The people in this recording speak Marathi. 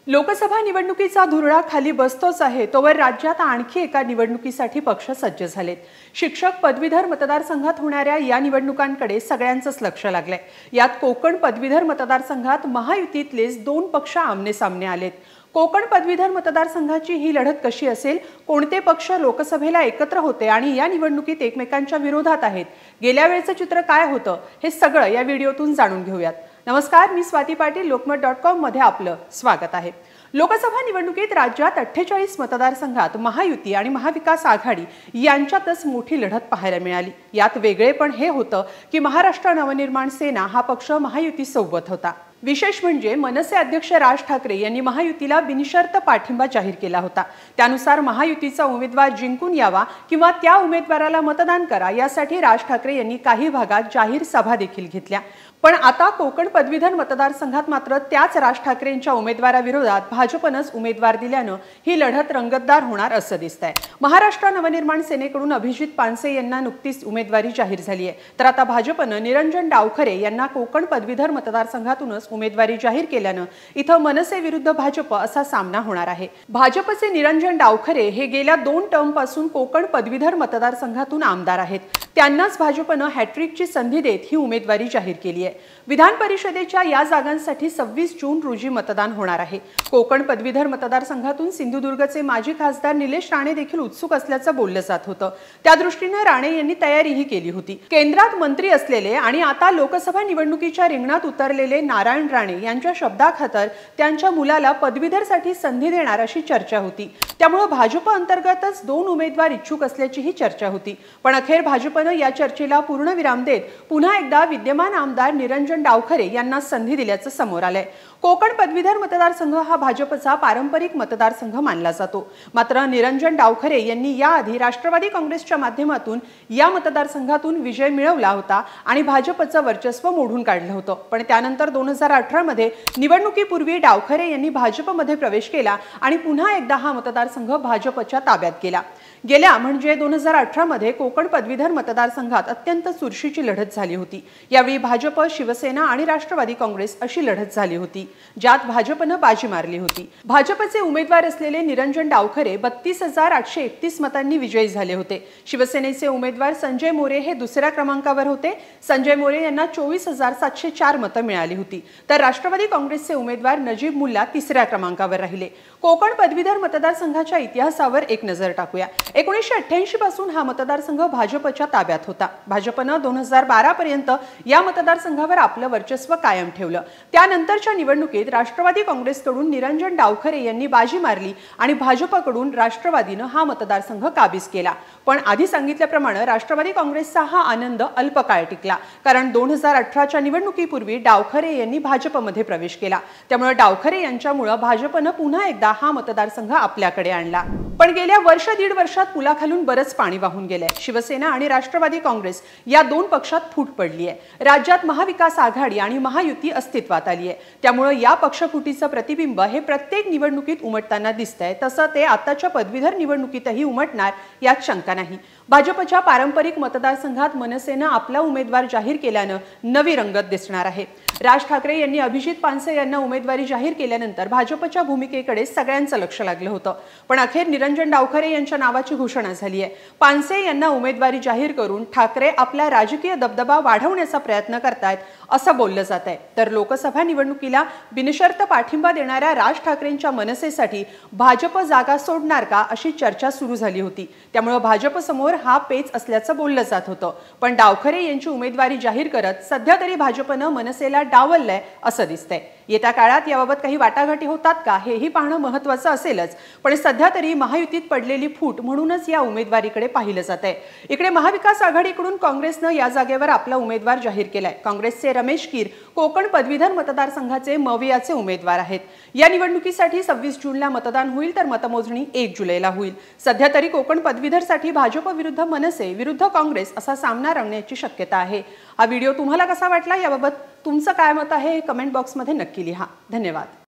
लोकसभा निवडणुकीचा धुरळा खाली बसतोच आहे, तोवर राज्यात आणखी एका निवडणुकीसाठी पक्ष सज्ज झालेत। शिक्षक पदवीधर मतदारसंघात होणाऱ्या या निवडणुकांकडे सगळ्यांचंच लक्ष लागलंय। यात कोकण पदवीधर मतदारसंघात महायुतीतलेच दोन पक्ष आमने-सामने आलेत। कोकण पदवीधर मतदारसंघाची ही लढत कशी असेल, कोणते पक्ष लोकसभेला एकत्र होते आणि या निवडणुकीत एकमेकांच्या विरोधात आहेत, गेल्या वेळेचं चित्र काय होतं, हे सगळं या व्हिडिओतून जाणून घेऊयात। नमस्कार, मी स्वाती पाटील, लोकमत.com मध्ये आपलं स्वागत आहे। लोकसभा निवडणुकीत राज्यात 48 मतदारसंघात महायुती आणि महाविकास आघाडी यांच्यातच मोठी लढत पाहायला मिळाली। यात वेगळेपण हे होतं की महाराष्ट्र नवनिर्माण सेना हा पक्ष महायुतीसोबत होता। विशेष म्हणजे मनसे अध्यक्ष राज ठाकरे यांनी महायुतीला बिनशर्त पाठिंबा जाहीर केला होता। त्यानुसार महायुतीचा उमेदवार जिंकून यावा किंवा त्या उमेदवाराला मतदान करा यासाठी राज ठाकरे यांनी काही भागात जाहीर सभा देखील घेतल्या। पण आता कोकण पदवीधर मतदारसंघात मात्र त्याच राज ठाकरेंच्या उमेदवाराविरोधात भाजपनंच उमेदवार दिल्यानं ही लढत रंगतदार होणार असं दिसतंय। महाराष्ट्र नवनिर्माण सेनेकडून अभिजित पानसे यांना नुकतीच उमेदवारी जाहीर झाली आहे, तर आता भाजपनं निरंजन डावखरे यांना कोकण पदवीधर मतदारसंघातूनच उमेदवारी जाहीर केल्यानं इथं मनसे विरुद्ध भाजप असा सामना होणार आहे। भाजपचे निरंजन डावखरे हे गेल्या 2 टर्म पासून कोकण पदवीधर मतदारसंघातून आमदार आहेत। त्यांनाच भाजपनं हॅट्रिकची संधी देत ही उमेदवारी जाहीर केली आहे। विधान परिषदेच्या या जागांसाठी 26 जून रोजी मतदान होणार आहे। कोकण पदवीधर मतदारसंघातून सिंधुदुर्गचे माजी खासदार निलेश राणे देखील उत्सुक असल्याचं बोललं जात होतं। त्या दृष्टीने राणे यांनी तयारीही केली होती। केंद्रात मंत्री असलेले आणि आता लोकसभा निवडणुकीच्या रिंगणात उतरलेले नारायण राणे यांच्या शब्दाखातर त्यांच्या मुलाला पदवीधरसाठी संधी देणार अशी चर्चा होती। त्यामुळे भाजप अंतर्गतच 2 उमेदवार इच्छुक असल्याची ही चर्चा होती। पण अखेर भाजपनं या चर्चेला पूर्णविराम देत पुन्हा एकदा विद्यमान आमदार निरंजन डावखरे यांना संधी दिल्याचं समोर आलंय। कोकण पदवीधर मतदारसंघ हा भाजपचा पारंपरिक मतदारसंघ मानला जातो। मात्र निरंजन डावखरे यांनी याआधी राष्ट्रवादी काँग्रेसच्या माध्यमातून या मतदारसंघातून विजय मिळवला होता आणि भाजपचं वर्चस्व मोडून काढलं होतं। पण त्यानंतर 2018 मध्ये निवडणुकीपूर्वी डावखरे यांनी भाजपमध्ये प्रवेश केला आणि पुन्हा एकदा हा मतदारसंघ भाजपच्या ताब्यात गेला। गेल्या म्हणजे 2018 मध्ये कोकण पदवीधर मतदारसंघात अत्यंत चुरशीची लढत झाली होती। यावेळी भाजप, शिवसेना आणि राष्ट्रवादी काँग्रेस अशी लढत झाली होती, ज्यात भाजपनं बाजी मारली होती। भाजपचे उमेदवार असलेले निरंजन डावखरे 32,831 मतांनी विजयी झाले होते। शिवसेनेचे उमेदवार संजय मोरे हे दुसऱ्या क्रमांकावर होते। संजय मोरे यांना 24,704 मतं मिळाली होती, तर राष्ट्रवादी काँग्रेसचे उमेदवार नजीब मुल्ला तिसऱ्या क्रमांकावर राहिले। कोकण पदवीधर मतदारसंघाच्या इतिहासावर एक नजर टाकूया। 1988 पासून हा मतदारसंघ भाजपच्या ताब्यात होता। भाजपनं 2012 पर्यंत या मतदारसंघावर आपलं वर्चस्व कायम ठेवलं। त्यानंतरच्या निवडणुकीत राष्ट्रवादी काँग्रेसकडून निरंजन डावखरे यांनी बाजी मारली आणि भाजपकडून राष्ट्रवादीनं हा मतदारसंघ काबीज केला। पण आधी सांगितल्याप्रमाणे राष्ट्रवादी काँग्रेसचा हा आनंद अल्पकाळ टिकला, कारण 2018च्या निवडणुकीपूर्वी डावखरे यांनी भाजपमध्ये प्रवेश केला। त्यामुळे डावखरे यांच्यामुळे भाजपनं पुन्हा एकदा हा मतदारसंघ आपल्याकडे आणला। पण गेल्या दीड वर्षात पुलाखालून बरंच पाणी वाहून गेलंय। शिवसेना आणि राष्ट्रवादी काँग्रेस या 2 पक्षात फूट पडली आहे। राज्यात महाविकास आघाडी आणि महायुती अस्तित्वात आली आहे। त्यामुळे या पक्षफुटीचं प्रतिबिंब हे प्रत्येक निवडणुकीत उमटताना दिसतंय। तसं ते आताच्या पदवीधर निवडणुकीतही उमटणार यात शंका नाही। भाजपच्या पारंपरिक मतदारसंघात मनसेनं आपला उमेदवार जाहीर केल्यानं नवी रंगत दिसणार आहे। राज ठाकरे यांनी अभिजित पानसे यांना उमेदवारी जाहीर केल्यानंतर भाजपच्या भूमिकेकडे सगळ्यांचं लक्ष लागलं होतं। पण अखेर निरंजन डावखरे यांच्या नावाची घोषणा झाली आहे। पानसे यांना उमेदवारी जाहीर करून ठाकरे आपला राजकीय दबदबा वाढवण्याचा प्रयत्न करतायत असं बोललं जात आहे। तर लोकसभा निवडणुकीला बिनशर्त पाठिंबा देणाऱ्या राज ठाकरेंच्या मनसेसाठी भाजप जागा सोडणार का अशी चर्चा सुरू झाली होती। त्यामुळे भाजप समोर हा पेच असल्याचं बोललं जात होतं। पण डावखरे यांची उमेदवारी जाहीर करत सध्या तरी भाजपनं मनसेला डावललंय असं दिसतंय। येत्या काळात याबाबत काही वाटाघाटी होतात का हेही पाहणं महत्त्वाचं असेलच। पण सध्या तरी महायुतीत पडलेली फूट म्हणूनच या उमेदवारीकडे पाहिलं जातंय। इकडे महाविकास आघाडीकडून काँग्रेसनं या जागेवर आपला उमेदवार जाहीर केलाय। काँग्रेसचे रमेश कीर कोकण पदवीधर मतदारसंघाचे मवियाचे उमेदवार आहेत। या निवडणुकीसाठी 26 जूनला मतदान होईल, तर मतमोजणी 1 जुलैला होईल। सध्या तरी कोकण पदवीधरसाठी भाजप विरुद्ध मनसे विरुद्ध काँग्रेस असा सामना रंगण्याची शक्यता आहे। हा व्हिडिओ तुम्हाला कसा वाटला याबाबत तुमचं काय मत आहे हे कमेंट बॉक्समध्ये नक्की लिहा। धन्यवाद।